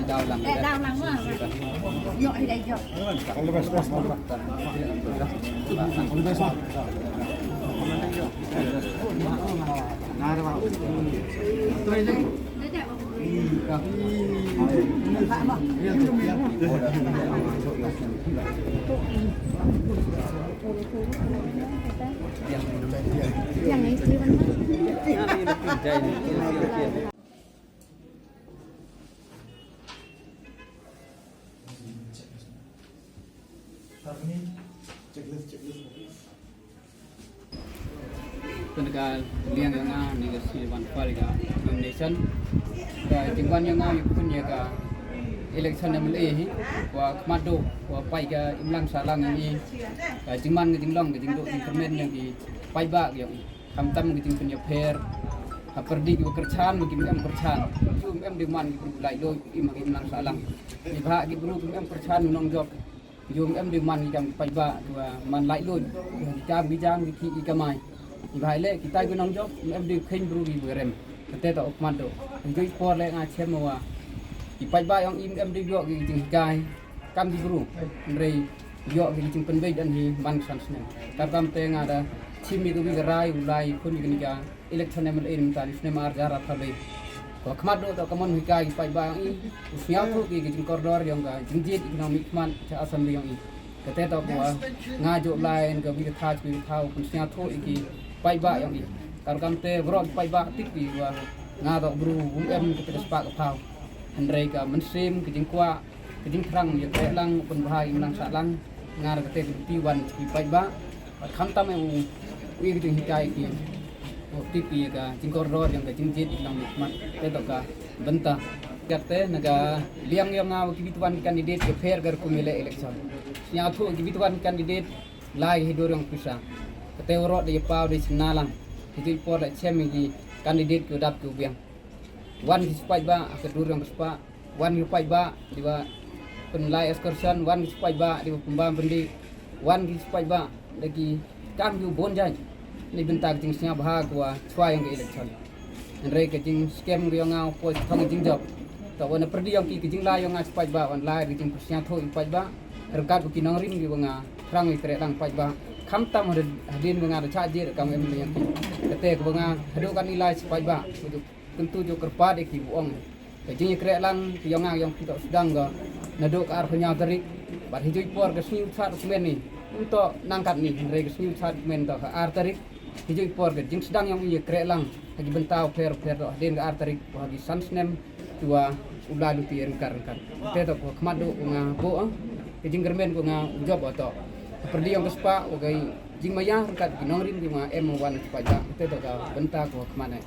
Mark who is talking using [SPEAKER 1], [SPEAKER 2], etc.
[SPEAKER 1] Đau lắm.
[SPEAKER 2] Đau lắm quá. Dội đây dội. Yang istri
[SPEAKER 1] Penegak liang yang negasi wanfal ga nomination ga jingwan yang pun ya ga election yang melih wa kmado wa pai ga imlang salang ini ga jingman ga jinglong ga jingdo intermen yang di pai ba yang kamtam ga jing punya pair perdi ga kerchan ga em kerchan em diman lai do imlang salang di ba gi bulu em kerchan nong job yum em diman jam pai ba wa man lai lo di jam di jam di ki kamai Ibaile kita gunung job em di khen bru di berem kete ta okmando ngui por le nga chem wa ipai ba yang em di yo gi jing kai kam di bru rei yo gi jing penbei dan hi ban san snen tar kam te nga da chimi gi rai ulai kun gi ga election em in ta sne mar jara thale ko khmado ta kamon hi kai ipai ba yang i usnya thu gi jing koridor yang ga jing jit economic man cha assembly yang i kete ta ko nga jo lain ga bi tha bi thau kun snya thu gi pai ba yang ni kar kam te bro pai ba tik pi wa nga do bru em ke te spa ka phau andrei ka mensim ke jing kwa ke jing thrang ye te lang pun bahai menang sa lang nga ke te ti wan pi pai ba kham tam eu wi ke jing hikai ki o tik pi ka jing kor ro yang ke jing jit lang mat te to ka benta kate naga liang yang nga ki bituan candidate ke fair gar kumile election nya thu ki bituan candidate lai hidor yang pisang kete orot di pau di senalang itu por la chem gi kandidat ke dap ke biang wan ki spai ba ke durang spa wan ki spai ba di ba penlai excursion wan ki spai ba di pembam bendi wan ki spai ba lagi kam ju bonjai ni bentak jing sia bahag wa chwa yang ke election andre ke jing scam gi ngau po thong jing job to wan perdi yang ki jing lai yang spai ba wan lai gi jing sia tho spai ba erkat ki nong rim gi nga rang i kre dang spai ba kham tam hadin menga cha je kam em yang kete ko menga hadu kan nilai spai ba tentu jo kerpa de ki buong ke jing kre lang yang yang kita sedang ga nado ka ar phanya tarik bar hijui por ke siu chat men ni untuk nangkat ni re ke siu chat men to ar tarik hijui por ke jing sedang yang ye kre lang lagi bentau per do den ga ar tarik bagi sansnem tua ulah lu pier kar te to ko khmado nga bo ke jing germen ko nga job to perdi yang kespa ogai jing maya kat ginong rim di ma em wan sepaja te to ka benta ko kemana